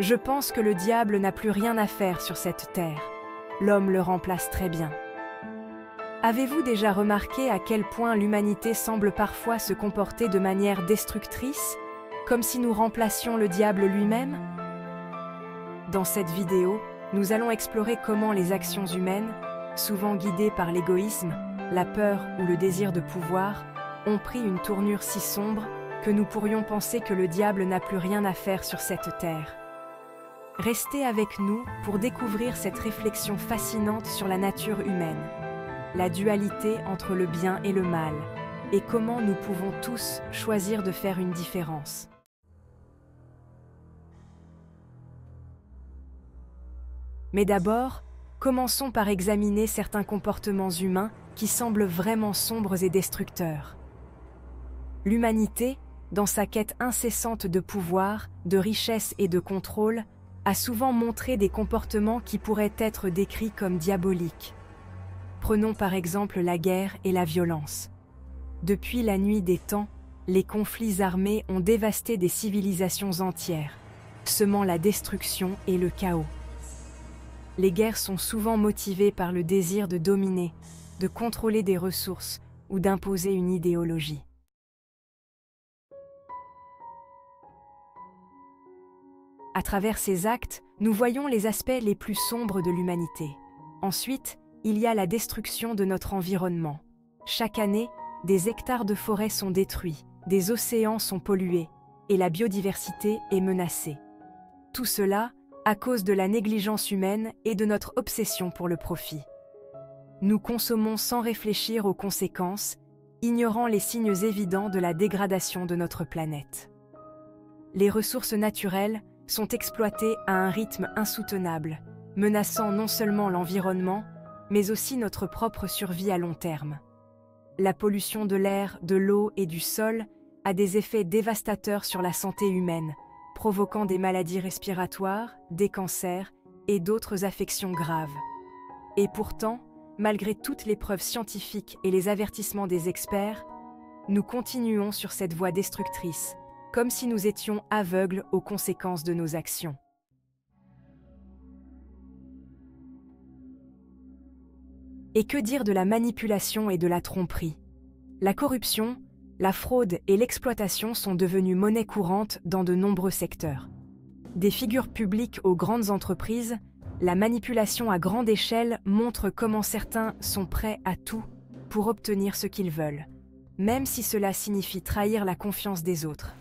Je pense que le diable n'a plus rien à faire sur cette terre. L'homme le remplace très bien. Avez-vous déjà remarqué à quel point l'humanité semble parfois se comporter de manière destructrice, comme si nous remplacions le diable lui-même? Dans cette vidéo, nous allons explorer comment les actions humaines, souvent guidées par l'égoïsme, la peur ou le désir de pouvoir, ont pris une tournure si sombre que nous pourrions penser que le diable n'a plus rien à faire sur cette terre. Restez avec nous pour découvrir cette réflexion fascinante sur la nature humaine, la dualité entre le bien et le mal, et comment nous pouvons tous choisir de faire une différence. Mais d'abord, commençons par examiner certains comportements humains qui semblent vraiment sombres et destructeurs. L'humanité, dans sa quête incessante de pouvoir, de richesse et de contrôle, a souvent montré des comportements qui pourraient être décrits comme diaboliques. Prenons par exemple la guerre et la violence. Depuis la nuit des temps, les conflits armés ont dévasté des civilisations entières, semant la destruction et le chaos. Les guerres sont souvent motivées par le désir de dominer, de contrôler des ressources ou d'imposer une idéologie. À travers ces actes, nous voyons les aspects les plus sombres de l'humanité. Ensuite, il y a la destruction de notre environnement. Chaque année, des hectares de forêt sont détruits, des océans sont pollués, et la biodiversité est menacée. Tout cela à cause de la négligence humaine et de notre obsession pour le profit. Nous consommons sans réfléchir aux conséquences, ignorant les signes évidents de la dégradation de notre planète. Les ressources naturelles sont exploitées à un rythme insoutenable, menaçant non seulement l'environnement, mais aussi notre propre survie à long terme. La pollution de l'air, de l'eau et du sol a des effets dévastateurs sur la santé humaine, provoquant des maladies respiratoires, des cancers et d'autres affections graves. Et pourtant, malgré toutes les preuves scientifiques et les avertissements des experts, nous continuons sur cette voie destructrice, comme si nous étions aveugles aux conséquences de nos actions. Et que dire de la manipulation et de la tromperie? La corruption, la fraude et l'exploitation sont devenues monnaie courante dans de nombreux secteurs. Des figures publiques aux grandes entreprises, la manipulation à grande échelle montre comment certains sont prêts à tout pour obtenir ce qu'ils veulent, même si cela signifie trahir la confiance des autres.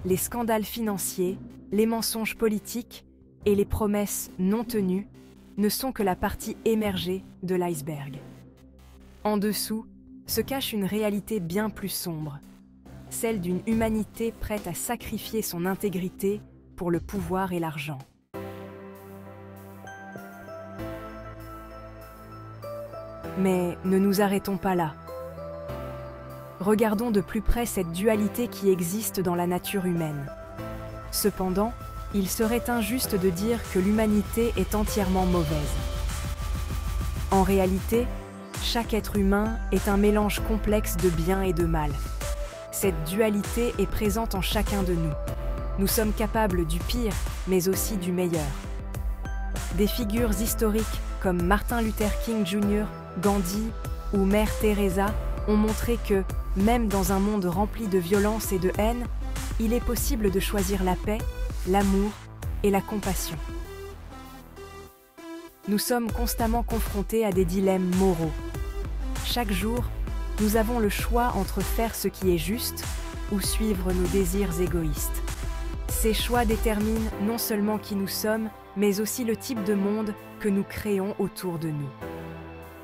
Les scandales financiers, les mensonges politiques et les promesses non tenues ne sont que la partie émergée de l'iceberg. En dessous se cache une réalité bien plus sombre, celle d'une humanité prête à sacrifier son intégrité pour le pouvoir et l'argent. Mais ne nous arrêtons pas là. Regardons de plus près cette dualité qui existe dans la nature humaine. Cependant, il serait injuste de dire que l'humanité est entièrement mauvaise. En réalité, chaque être humain est un mélange complexe de bien et de mal. Cette dualité est présente en chacun de nous. Nous sommes capables du pire, mais aussi du meilleur. Des figures historiques comme Martin Luther King Jr., Gandhi ou Mère Teresa ont montré que, même dans un monde rempli de violence et de haine, il est possible de choisir la paix, l'amour et la compassion. Nous sommes constamment confrontés à des dilemmes moraux. Chaque jour, nous avons le choix entre faire ce qui est juste ou suivre nos désirs égoïstes. Ces choix déterminent non seulement qui nous sommes, mais aussi le type de monde que nous créons autour de nous.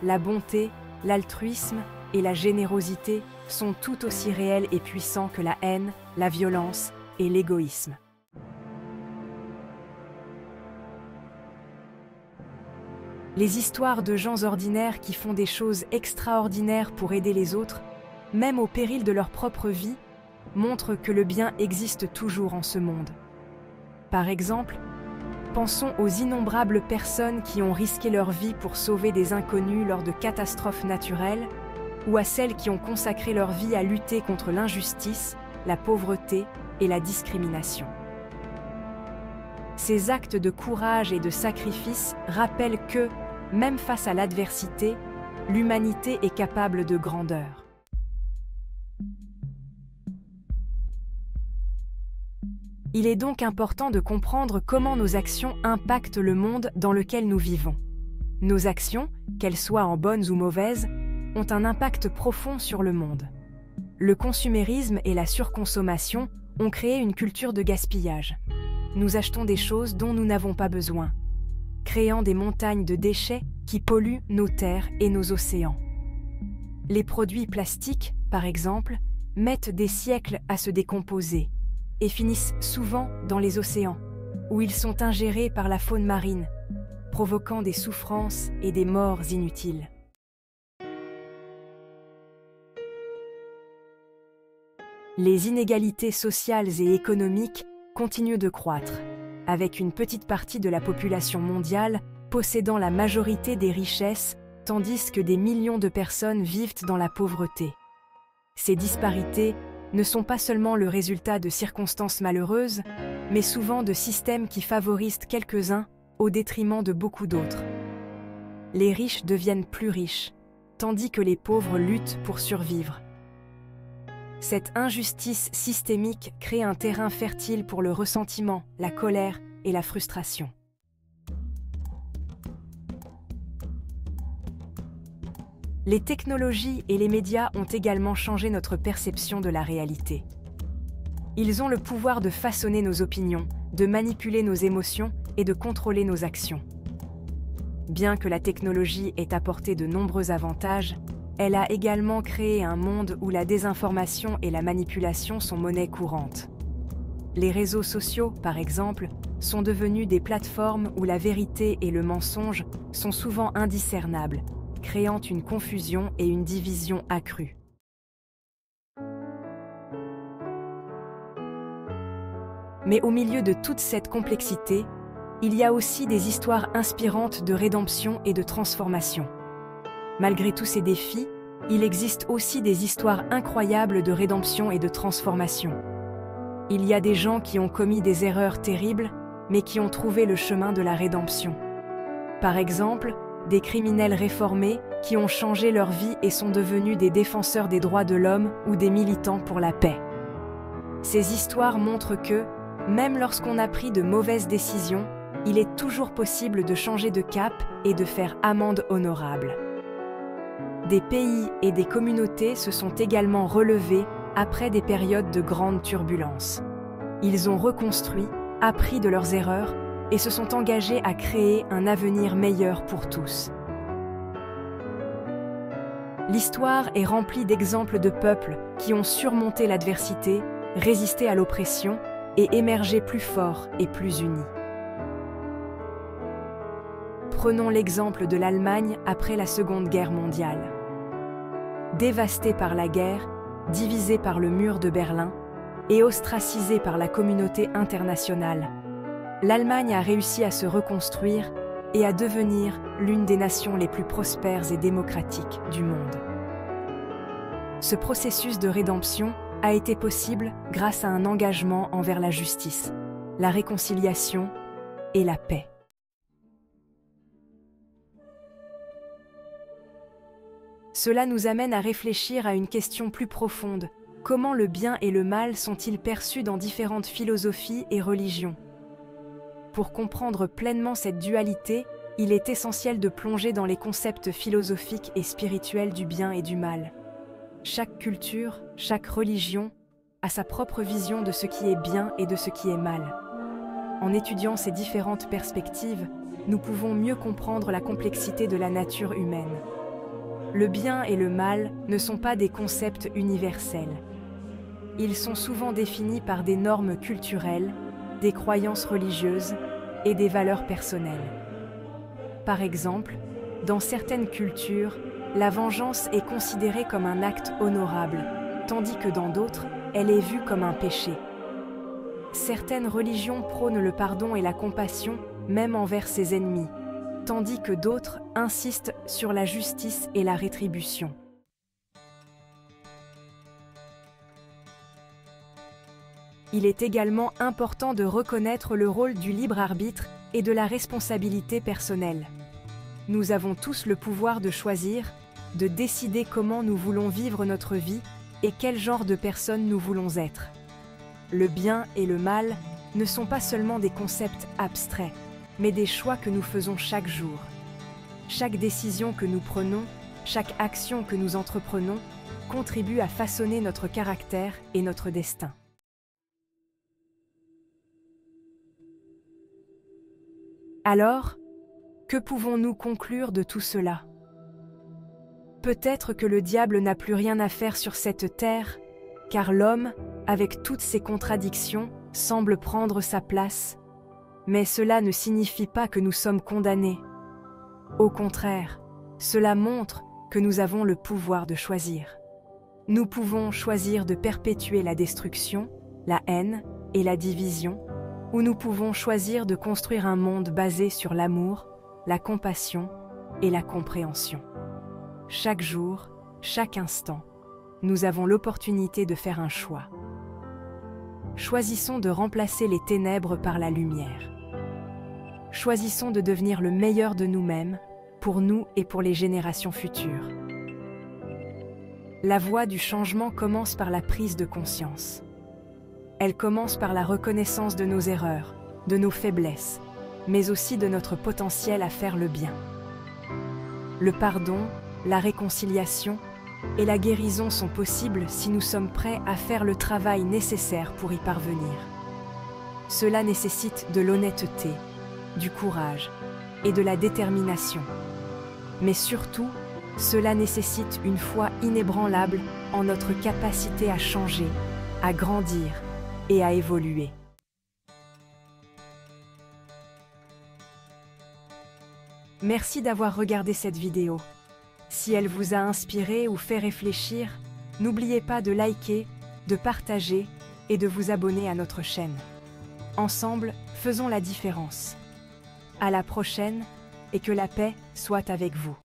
La bonté, l'altruisme et la générosité sont tout aussi réels et puissants que la haine, la violence et l'égoïsme. Les histoires de gens ordinaires qui font des choses extraordinaires pour aider les autres, même au péril de leur propre vie, montrent que le bien existe toujours en ce monde. Par exemple, pensons aux innombrables personnes qui ont risqué leur vie pour sauver des inconnus lors de catastrophes naturelles, ou à celles qui ont consacré leur vie à lutter contre l'injustice, la pauvreté et la discrimination. Ces actes de courage et de sacrifice rappellent que, même face à l'adversité, l'humanité est capable de grandeur. Il est donc important de comprendre comment nos actions impactent le monde dans lequel nous vivons. Nos actions, qu'elles soient en bonnes ou mauvaises, ont un impact profond sur le monde. Le consumérisme et la surconsommation ont créé une culture de gaspillage. Nous achetons des choses dont nous n'avons pas besoin, créant des montagnes de déchets qui polluent nos terres et nos océans. Les produits plastiques, par exemple, mettent des siècles à se décomposer et finissent souvent dans les océans, où ils sont ingérés par la faune marine, provoquant des souffrances et des morts inutiles. Les inégalités sociales et économiques continuent de croître, avec une petite partie de la population mondiale possédant la majorité des richesses, tandis que des millions de personnes vivent dans la pauvreté. Ces disparités ne sont pas seulement le résultat de circonstances malheureuses, mais souvent de systèmes qui favorisent quelques-uns au détriment de beaucoup d'autres. Les riches deviennent plus riches, tandis que les pauvres luttent pour survivre. Cette injustice systémique crée un terrain fertile pour le ressentiment, la colère et la frustration. Les technologies et les médias ont également changé notre perception de la réalité. Ils ont le pouvoir de façonner nos opinions, de manipuler nos émotions et de contrôler nos actions. Bien que la technologie ait apporté de nombreux avantages, elle a également créé un monde où la désinformation et la manipulation sont monnaie courante. Les réseaux sociaux, par exemple, sont devenus des plateformes où la vérité et le mensonge sont souvent indiscernables, créant une confusion et une division accrue. Mais au milieu de toute cette complexité, il y a aussi des histoires inspirantes de rédemption et de transformation. Malgré tous ces défis, il existe aussi des histoires incroyables de rédemption et de transformation. Il y a des gens qui ont commis des erreurs terribles, mais qui ont trouvé le chemin de la rédemption. Par exemple, des criminels réformés qui ont changé leur vie et sont devenus des défenseurs des droits de l'homme ou des militants pour la paix. Ces histoires montrent que, même lorsqu'on a pris de mauvaises décisions, il est toujours possible de changer de cap et de faire amende honorable. Des pays et des communautés se sont également relevés après des périodes de grandes turbulences. Ils ont reconstruit, appris de leurs erreurs et se sont engagés à créer un avenir meilleur pour tous. L'histoire est remplie d'exemples de peuples qui ont surmonté l'adversité, résisté à l'oppression et émergé plus forts et plus unis. Prenons l'exemple de l'Allemagne après la Seconde Guerre mondiale. Dévastée par la guerre, divisée par le mur de Berlin et ostracisée par la communauté internationale, l'Allemagne a réussi à se reconstruire et à devenir l'une des nations les plus prospères et démocratiques du monde. Ce processus de rédemption a été possible grâce à un engagement envers la justice, la réconciliation et la paix. Cela nous amène à réfléchir à une question plus profonde. Comment le bien et le mal sont-ils perçus dans différentes philosophies et religions ? Pour comprendre pleinement cette dualité, il est essentiel de plonger dans les concepts philosophiques et spirituels du bien et du mal. Chaque culture, chaque religion a sa propre vision de ce qui est bien et de ce qui est mal. En étudiant ces différentes perspectives, nous pouvons mieux comprendre la complexité de la nature humaine. Le bien et le mal ne sont pas des concepts universels. Ils sont souvent définis par des normes culturelles, des croyances religieuses et des valeurs personnelles. Par exemple, dans certaines cultures, la vengeance est considérée comme un acte honorable, tandis que dans d'autres, elle est vue comme un péché. Certaines religions prônent le pardon et la compassion, même envers ses ennemis, tandis que d'autres insistent sur la justice et la rétribution. il est également important de reconnaître le rôle du libre arbitre et de la responsabilité personnelle. Nous avons tous le pouvoir de choisir, de décider comment nous voulons vivre notre vie et quel genre de personne nous voulons être. Le bien et le mal ne sont pas seulement des concepts abstraits, mais des choix que nous faisons chaque jour. Chaque décision que nous prenons, chaque action que nous entreprenons, contribue à façonner notre caractère et notre destin. Alors, que pouvons-nous conclure de tout cela? Peut-être que le diable n'a plus rien à faire sur cette terre, car l'homme, avec toutes ses contradictions, semble prendre sa place, mais cela ne signifie pas que nous sommes condamnés. Au contraire, cela montre que nous avons le pouvoir de choisir. Nous pouvons choisir de perpétuer la destruction, la haine et la division, ou nous pouvons choisir de construire un monde basé sur l'amour, la compassion et la compréhension. Chaque jour, chaque instant, nous avons l'opportunité de faire un choix. Choisissons de remplacer les ténèbres par la lumière. Choisissons de devenir le meilleur de nous-mêmes, pour nous et pour les générations futures. La voie du changement commence par la prise de conscience. Elle commence par la reconnaissance de nos erreurs, de nos faiblesses, mais aussi de notre potentiel à faire le bien. Le pardon, la réconciliation et la guérison sont possibles si nous sommes prêts à faire le travail nécessaire pour y parvenir. Cela nécessite de l'honnêteté, du courage et de la détermination. Mais surtout, cela nécessite une foi inébranlable en notre capacité à changer, à grandir et à évoluer. Merci d'avoir regardé cette vidéo. Si elle vous a inspiré ou fait réfléchir, n'oubliez pas de liker, de partager et de vous abonner à notre chaîne. Ensemble, faisons la différence. À la prochaine et que la paix soit avec vous.